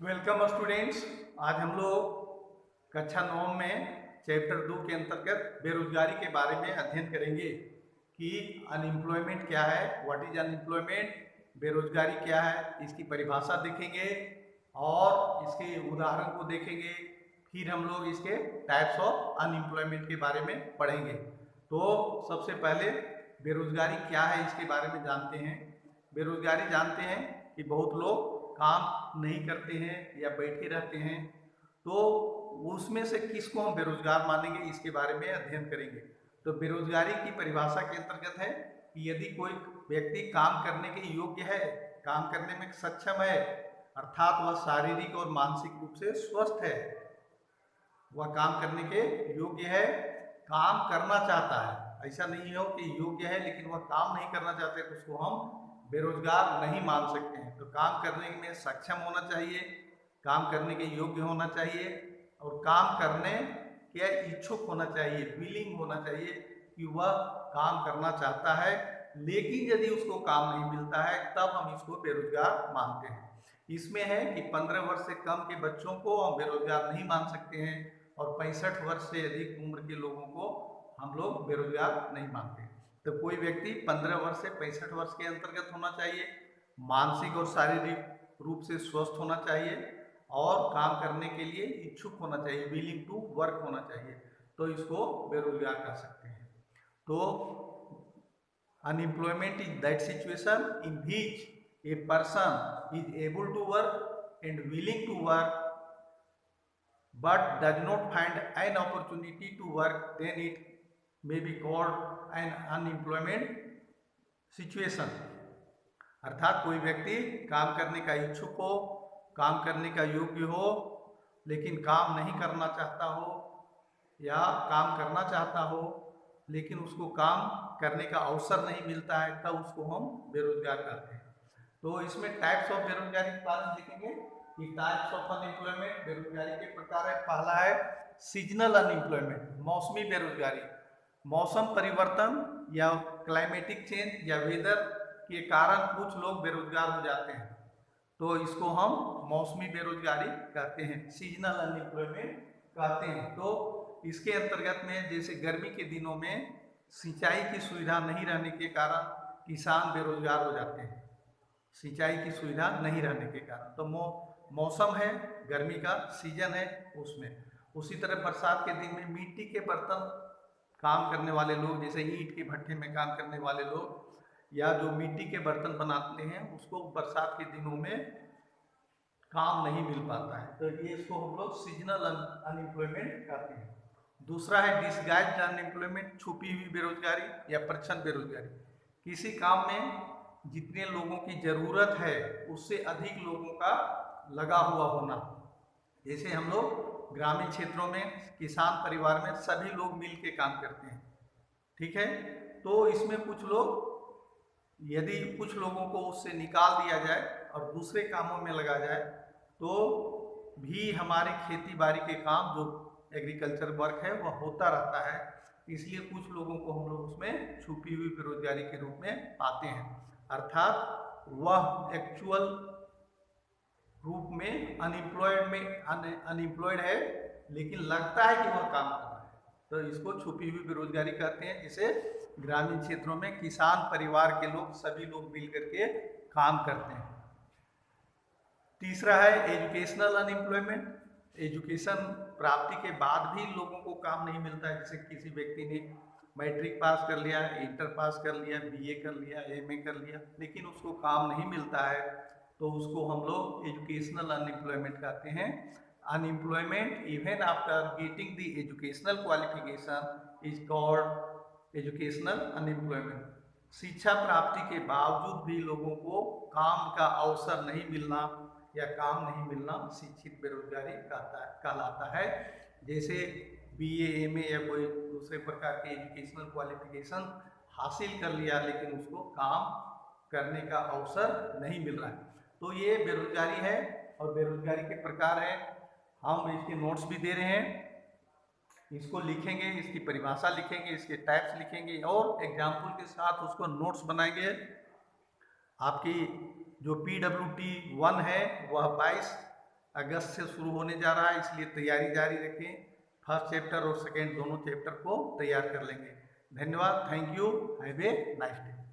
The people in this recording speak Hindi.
Welcome students. आज हम लोग कक्षा 9 में चैप्टर 2 के अंतर्गत बेरोजगारी के बारे में अध्ययन करेंगे कि अनएम्प्लॉयमेंट क्या है, व्हाट इज अनएम्प्लॉयमेंट, बेरोजगारी क्या है, इसकी परिभाषा देखेंगे और इसके उदाहरण को देखेंगे। फिर हम लोग इसके टाइप्स ऑफ अनएम्प्लॉयमेंट के बारे में पढ़ेंगे। तो सबसे पहले बेरोजगारी क्या है इसके बारे में जानते हैं। बेरोजगारी जानते हैं कि बहुत लोग काम नहीं करते हैं या बैठे रहते हैं, तो उसमें से किसको हम बेरोजगार मानेंगे इसके बारे में अध्ययन करेंगे। तो बेरोजगारी की परिभाषा के अंतर्गत है कि यदि कोई व्यक्ति काम करने के योग्य है, काम करने में सक्षम है, अर्थात वह शारीरिक और मानसिक रूप से स्वस्थ है, वह काम करने के योग्य है, काम करना चाहता है, ऐसा नहीं हो कि योग्य है लेकिन वह काम नहीं करना चाहते, तो उसको हम बेरोजगार नहीं मान सकते हैं। तो काम करने में सक्षम होना चाहिए, काम करने के योग्य होना चाहिए और काम करने के इच्छुक होना चाहिए, विलिंग होना चाहिए कि वह काम करना चाहता है। लेकिन यदि उसको काम नहीं मिलता है तब हम इसको बेरोजगार मानते हैं। इसमें है कि 15 वर्ष से कम के बच्चों को हम बेरोजगार नहीं मान सकते हैं और 65 वर्ष से अधिक उम्र के लोगों को हम लोग बेरोजगार नहीं मानते। तो कोई व्यक्ति 15 वर्ष से 65 वर्ष के अंतर्गत होना चाहिए, मानसिक और शारीरिक रूप से स्वस्थ होना चाहिए और काम करने के लिए इच्छुक होना चाहिए, विलिंग टू वर्क होना चाहिए, तो इसको बेरोजगार कर सकते हैं। तो unemployment is that situation in which a person is able to work and willing to work but does not find an opportunity to work, then it may be called an unemployment situation। अर्थात कोई व्यक्ति काम करने का इच्छुक हो, काम करने का योग्य हो, लेकिन काम नहीं करना चाहता हो या काम करना चाहता हो लेकिन उसको काम करने का अवसर नहीं मिलता है, तब उसको हम बेरोजगार कहते हैं। तो इसमें टाइप्स ऑफ बेरोजगारी के बारे में देखेंगे कि टाइप्स ऑफ अनएम्प्लॉयमेंट, बेरोजगारी के प्रकार है। पहला है सीजनल अनएम्प्लॉयमेंट, मौसमी बेरोजगारी। मौसम परिवर्तन या क्लाइमेटिक चेंज या वेदर के कारण कुछ लोग बेरोजगार हो जाते हैं, तो इसको हम मौसमी बेरोजगारी कहते हैं, सीजनल अनएम्प्लॉयमेंट कहते हैं। तो इसके अंतर्गत में जैसे गर्मी के दिनों में सिंचाई की सुविधा नहीं रहने के कारण किसान बेरोजगार हो जाते हैं, सिंचाई की सुविधा नहीं रहने के कारण। तो मौसम है, गर्मी का सीजन है उसमें। उसी तरह बरसात के दिन में मिट्टी के बर्तन काम करने वाले लोग, जैसे ईंट के भट्टे में काम करने वाले लोग या जो मिट्टी के बर्तन बनाते हैं, उसको बरसात के दिनों में काम नहीं मिल पाता है, तो ये इसको हम लोग सीजनल अनएम्प्लॉयमेंट कहते हैं। दूसरा है डिसगाइज्ड अनएम्प्लॉयमेंट, छुपी हुई बेरोजगारी या प्रच्छन्न बेरोजगारी। किसी काम में जितने लोगों की जरूरत है उससे अधिक लोगों का लगा हुआ होना। जैसे हम लोग ग्रामीण क्षेत्रों में किसान परिवार में सभी लोग मिल के काम करते हैं, ठीक है, तो इसमें कुछ लोग, यदि कुछ लोगों को उससे निकाल दिया जाए और दूसरे कामों में लगा जाए तो भी हमारे खेती बाड़ी के काम जो एग्रीकल्चर वर्क है वह होता रहता है। इसलिए कुछ लोगों को हम लोग उसमें छुपी हुई बेरोजगारी के रूप में पाते हैं, अर्थात वह एक्चुअल रूप में अनएम्प्लॉयड है लेकिन लगता है कि वह काम कर रहा है, तो इसको छुपी हुई बेरोजगारी कहते हैं। जिसे ग्रामीण क्षेत्रों में किसान परिवार के लोग सभी लोग मिल करके काम करते हैं। तीसरा है एजुकेशनल अनएम्प्लॉयमेंट, एजुकेशन प्राप्ति के बाद भी लोगों को काम नहीं मिलता है। जैसे किसी व्यक्ति ने मैट्रिक पास कर लिया, इंटर पास कर लिया, बीए कर लिया, एमए कर लिया, लेकिन उसको काम नहीं मिलता है, तो उसको हम लोग एजुकेशनल अनएम्प्लॉयमेंट कहते हैं। Unemployment even after getting the educational qualification is called educational unemployment. शिक्षा प्राप्ति के बावजूद भी लोगों को काम का अवसर नहीं मिलना या काम नहीं मिलना शिक्षित बेरोजगारी कहलाता है। जैसे बीए, एमए या कोई दूसरे प्रकार के एजुकेशनल क्वालिफिकेशन हासिल कर लिया लेकिन उसको काम करने का अवसर नहीं मिल रहा है, तो ये बेरोजगारी है। और बेरोजगारी के प्रकार है, हम इसके नोट्स भी दे रहे हैं, इसको लिखेंगे, इसकी परिभाषा लिखेंगे, इसके टाइप्स लिखेंगे और एग्जाम्पल के साथ उसको नोट्स बनाएंगे। आपकी जो PWT 1 है वह 22 अगस्त से शुरू होने जा रहा है, इसलिए तैयारी जारी रखें। फर्स्ट चैप्टर और सेकेंड दोनों चैप्टर को तैयार कर लेंगे। धन्यवाद। Thank you. Have a nice day.